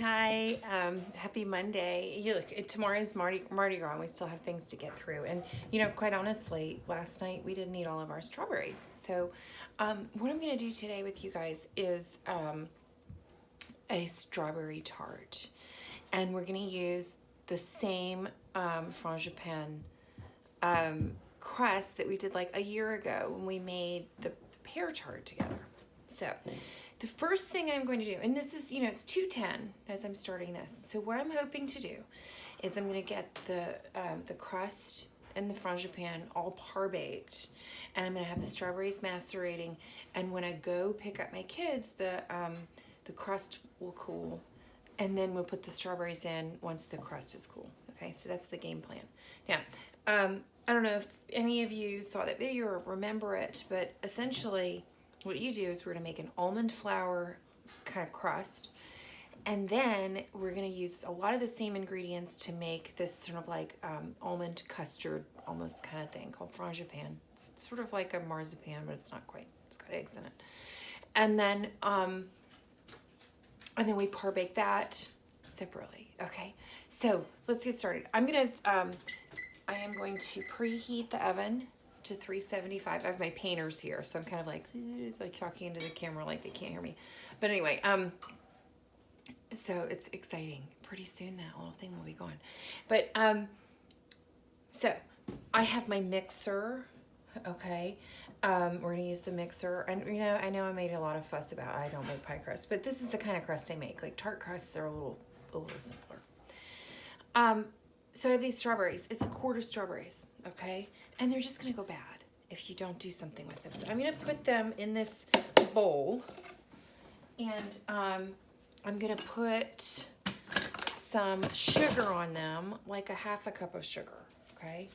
Hi, happy Monday. You look, tomorrow's Mardi Gras and we still have things to get through. And, you know, quite honestly, last night we didn't eat all of our strawberries. So what I'm going to do today with you guys is a strawberry tart. And we're going to use the same Frangipane crust that we did like a year ago when we made the pear tart together. So the first thing I'm going to do, and this is, you know, it's 210 as I'm starting this. So what I'm hoping to do is I'm going to get the crust and the Frangipane all par baked, and I'm going to have the strawberries macerating. And when I go pick up my kids, the crust will cool, and then we'll put the strawberries in once the crust is cool. Okay, so that's the game plan. Now, I don't know if any of you saw that video or remember it, but essentially what you do is we're gonna make an almond flour kind of crust, and then we're gonna use a lot of the same ingredients to make this sort of like almond custard almost kind of thing called Frangipane. It's sort of like a marzipan, but it's not quite. It's got eggs in it. And then we par bake that separately. Okay, so let's get started. I am going to preheat the oven to 375. I have my painters here, so I'm kind of like talking into the camera like they can't hear me. But anyway, so it's exciting. Pretty soon that little thing will be gone. But so I have my mixer. Okay, we're gonna use the mixer, and you know, I know I made a lot of fuss about I don't make pie crust, but this is the kind of crust I make. Like tart crusts are a little simpler. So I have these strawberries. It's a quart of strawberries, okay? And they're just gonna go bad if you don't do something with them. So I'm gonna put them in this bowl, and I'm gonna put some sugar on them, like a half a cup of sugar, okay?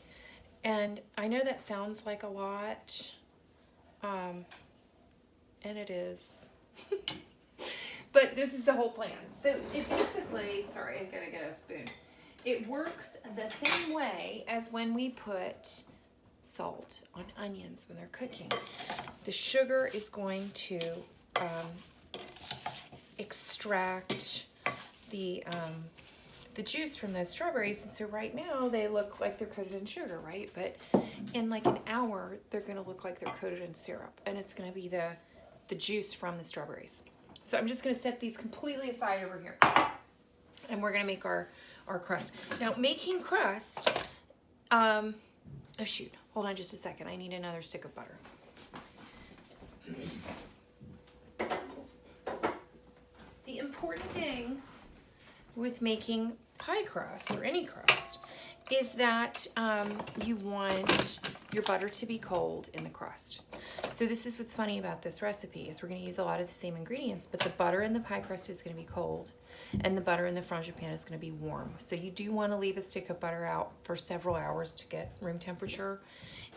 And I know that sounds like a lot, and it is, but this is the whole plan. So it basically, sorry, I gotta get a spoon. It works the same way as when we put salt on onions when they're cooking. The sugar is going to extract the juice from those strawberries, and so right now they look like they're coated in sugar, right? But in like an hour, they're gonna look like they're coated in syrup, and it's gonna be the juice from the strawberries. So I'm just gonna set these completely aside over here, and we're gonna make our crust. Now, making crust, oh shoot, hold on just a second. I need another stick of butter. The important thing with making pie crust or any crust is that you want your butter to be cold in the crust. So this is what's funny about this recipe is we're going to use a lot of the same ingredients, but the butter in the pie crust is going to be cold and the butter in the Frangipane is going to be warm. So you do want to leave a stick of butter out for several hours to get room temperature,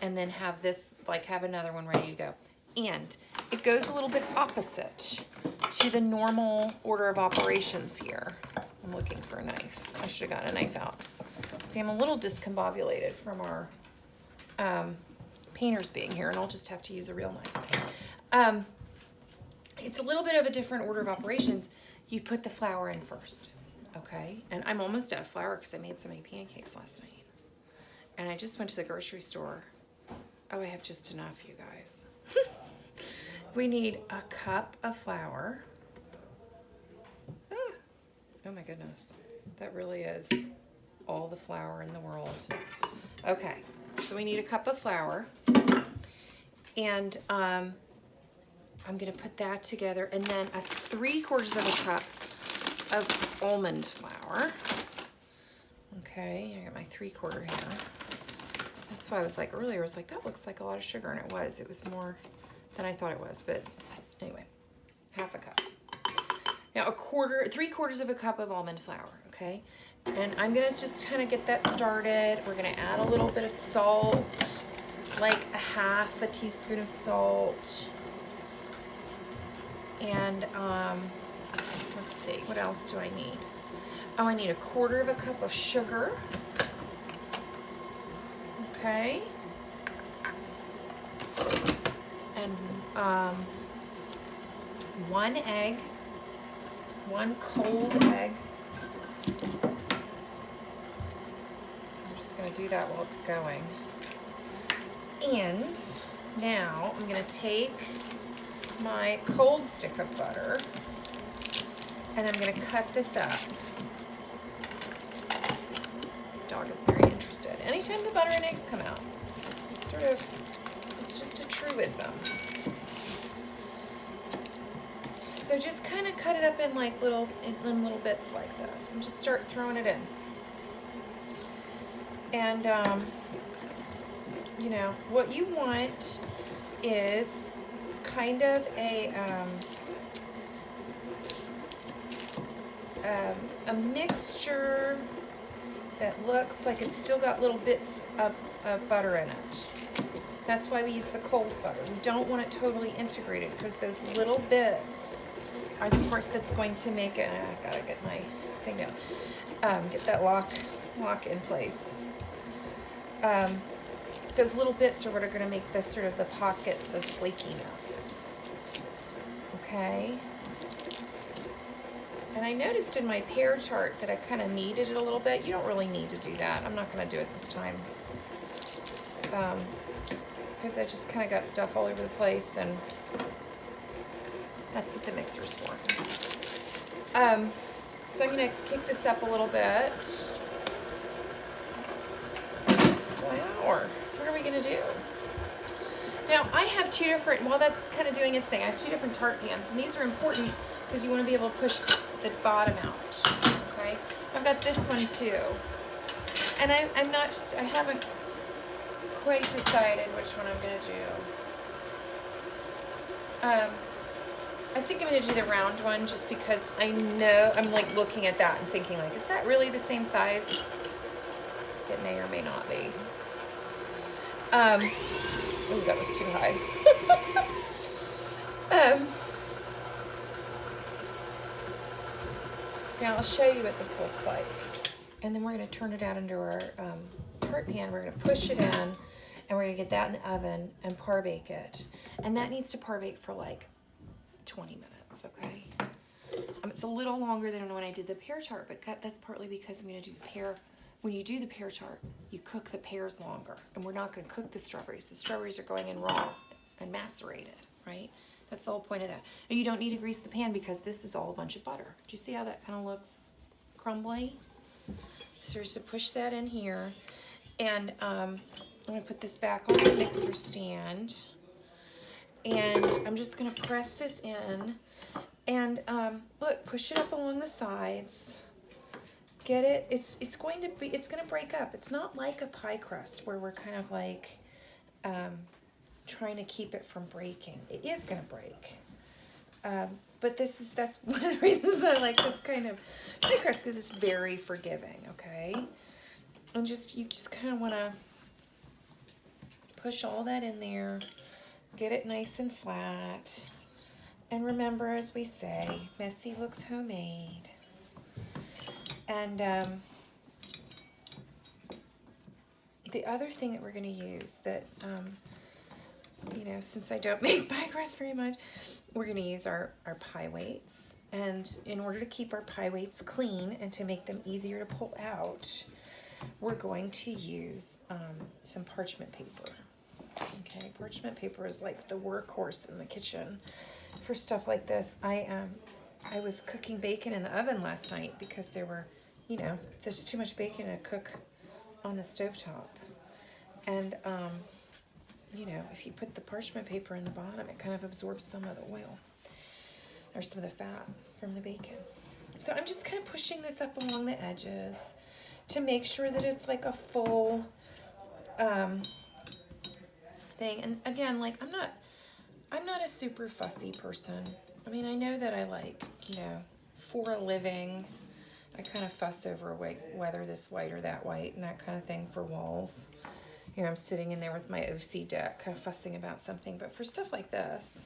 and then have this, like have another one ready to go. And it goes a little bit opposite to the normal order of operations here. I'm looking for a knife. I should have gotten a knife out. See, I'm a little discombobulated from our painters being here, and I'll just have to use a real knife. It's a little bit of a different order of operations. You put the flour in first, okay? And I'm almost out of flour because I made so many pancakes last night. And I just went to the grocery store. Oh, I have just enough, you guys. We need a cup of flour. Oh my goodness, that really is all the flour in the world. Okay, so we need a cup of flour, and I'm gonna put that together, and then 3/4 of a cup of almond flour. Okay, I got my 3/4 here. That's why I was like earlier, I was like, that looks like a lot of sugar, and it was more than I thought it was, but anyway, half a cup. Now 3/4 of a cup of almond flour, okay? And I'm gonna just kind of get that started. We're gonna add a little bit of salt, like a half a teaspoon of salt. And let's see, what else do I need? Oh, I need 1/4 of a cup of sugar. Okay. And 1 egg. 1 cold egg. do that while it's going. And now I'm going to take my cold stick of butter and I'm going to cut this up. Dog is very interested. Anytime the butter and eggs come out, it's just a truism. So just kind of cut it up in like little bits like this, and just start throwing it in. And you know what you want is kind of a mixture that looks like it's still got little bits of butter in it. That's why we use the cold butter. We don't want it totally integrated because those little bits are the part that's going to make it. I gotta get my thing down. Get that lock in place. Those little bits are what are going to make this sort of the pockets of flakiness. Okay. And I noticed in my pear tart that I kind of kneaded it a little bit. You don't really need to do that. I'm not going to do it this time. Because I just kind of got stuff all over the place, and that's what the mixer's for. So I'm going to kick this up a little bit. Flour. What are we going to do? Now, I have two different, while that's kind of doing its thing, I have two different tart pans, and these are important because you want to be able to push the bottom out, okay? I've got this one too, and I haven't quite decided which one I'm going to do. I think I'm going to do the round one just because I know, I'm like looking at that and thinking like, is that really the same size? It may or may not be. Oh, that was too high. Now I'll show you what this looks like. And then we're going to turn it out into our tart pan. We're going to push it in, and we're going to get that in the oven and par bake it. And that needs to par bake for like 20 minutes, okay? It's a little longer than when I did the pear tart, but that's partly because I'm going to do the pear. When you do the pear tart, you cook the pears longer, and we're not going to cook the strawberries. The strawberries are going in raw and macerated, right? That's the whole point of that. And you don't need to grease the pan because this is all a bunch of butter. Do you see how that kind of looks crumbly? So just to push that in here, and I'm going to put this back on the mixer stand, and I'm just going to press this in, and look, push it up along the sides. Get it? It's going to break up. It's not like a pie crust where we're kind of like trying to keep it from breaking. It is going to break. But that's one of the reasons I like this kind of pie crust, because it's very forgiving, okay? And you just kind of want to push all that in there, get it nice and flat. And remember, as we say, messy looks homemade. And the other thing that we're going to use that, you know, since I don't make pie crust very much, we're going to use our pie weights. And in order to keep our pie weights clean and to make them easier to pull out, we're going to use some parchment paper. Okay, parchment paper is like the workhorse in the kitchen for stuff like this. I was cooking bacon in the oven last night because you know, there's too much bacon to cook on the stovetop. And, you know, if you put the parchment paper in the bottom, it kind of absorbs some of the oil or some of the fat from the bacon. So I'm just kind of pushing this up along the edges to make sure that it's like a full thing. And again, like I'm not a super fussy person. I mean, I know that I like, you know, for a living, I kind of fuss over whether this white or that white and that kind of thing for walls. You know, I'm sitting in there with my OC deck, kind of fussing about something. But for stuff like this,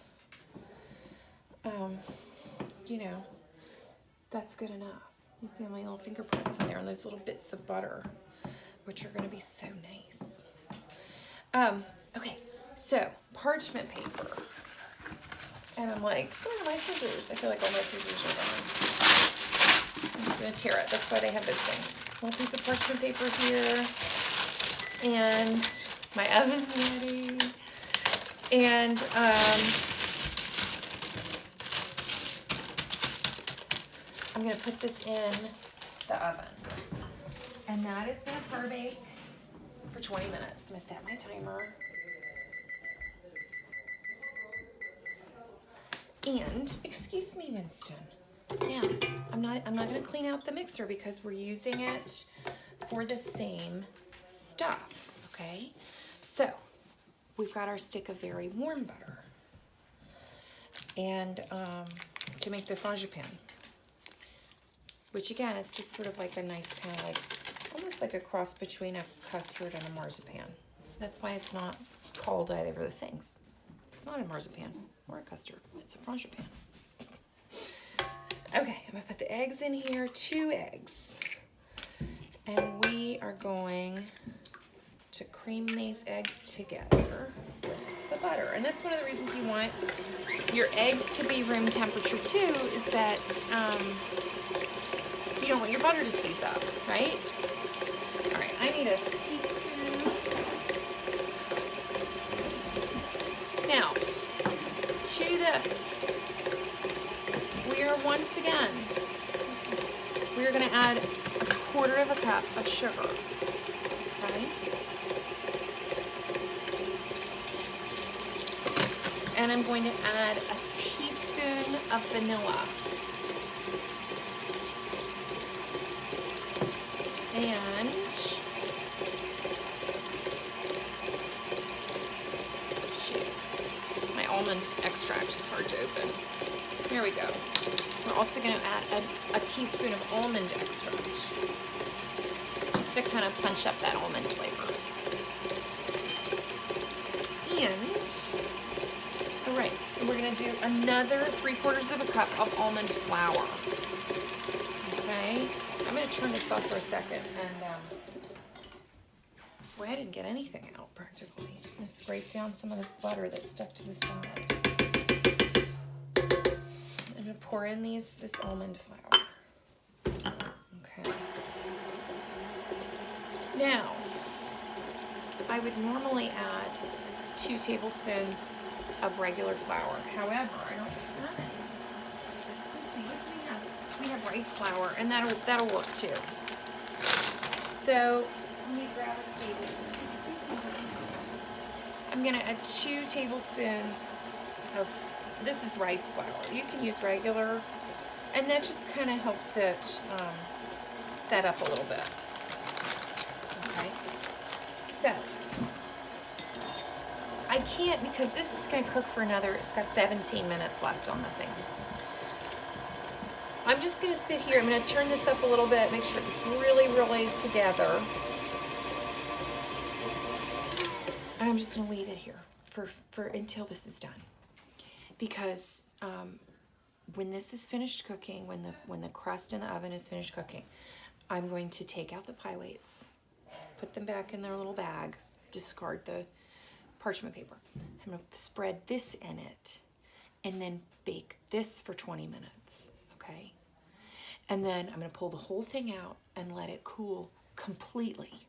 you know, that's good enough. You see my little fingerprints in there and those little bits of butter, which are going to be so nice. Okay, so parchment paper. And I'm like, where are my scissors? I feel like all my scissors are gone. I'm just going to tear it. That's why they have those things. One piece of parchment paper here. And my oven's ready. And I'm gonna put this in the oven. And that is gonna par bake for 20 minutes. I'm gonna set my timer. And, excuse me, Winston. Sit down. I'm not gonna clean out the mixer because we're using it for the same stuff, okay? So, we've got our stick of very warm butter. And to make the frangipane, which again, it's just sort of like a nice kind of like, almost like a cross between a custard and a marzipan. That's why it's not called either of those things. It's not a marzipan or a custard, it's a frangipane. Okay, I'm gonna put the eggs in here, 2 eggs. And we are going to cream these eggs together with the butter. And that's one of the reasons you want your eggs to be room temperature too, is that you don't want your butter to seize up, right? All right, I need a teaspoon. Now, to this, we are once again, we are gonna add 1/4 cup of sugar, okay? And I'm going to add a teaspoon of vanilla. And shoot, my almond extract is hard to open. Here we go. We're also going to add a teaspoon of almond extract, just to kind of punch up that almond flavor. And, all right, and we're going to do another 3/4 cup of almond flour. Okay, I'm going to turn this off for a second, and boy, I didn't get anything out practically. I'm going to scrape down some of this butter that's stuck to the side. I'm going to pour in this almond flour. Okay. Now, I would normally add 2 tablespoons of regular flour. However, I don't have it. Let's see, what do we have? We have rice flour, and that'll work too. So let me grab a tablespoon. I'm gonna add 2 tablespoons of, this is rice flour. You can use regular, and that just kind of helps it set up a little bit. Okay. So I can't, because this is going to cook for another, it's got 17 minutes left on the thing. I'm just going to sit here. I'm going to turn this up a little bit, make sure it's really, really together. And I'm just going to leave it here for until this is done. Because when this is finished cooking, when the crust in the oven is finished cooking, I'm going to take out the pie weights, put them back in their little bag, discard the parchment paper. I'm going to spread this in it and then bake this for 20 minutes, okay? And then I'm going to pull the whole thing out and let it cool completely,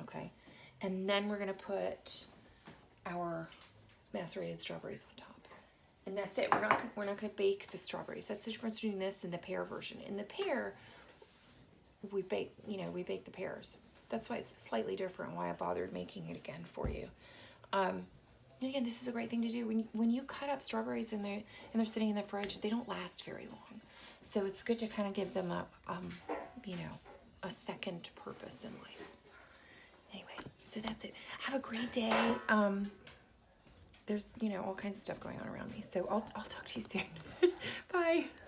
okay? And then we're going to put our macerated strawberries on top. And that's it. We're not going to bake the strawberries. That's the difference between this and the pear version. In the pear, we bake the pears. That's why it's slightly different, why I bothered making it again for you. And again, this is a great thing to do. When you cut up strawberries and they're sitting in the fridge, they don't last very long. So it's good to kind of give them a second purpose in life. Anyway, so that's it. Have a great day. There's all kinds of stuff going on around me. So I'll talk to you soon. Bye.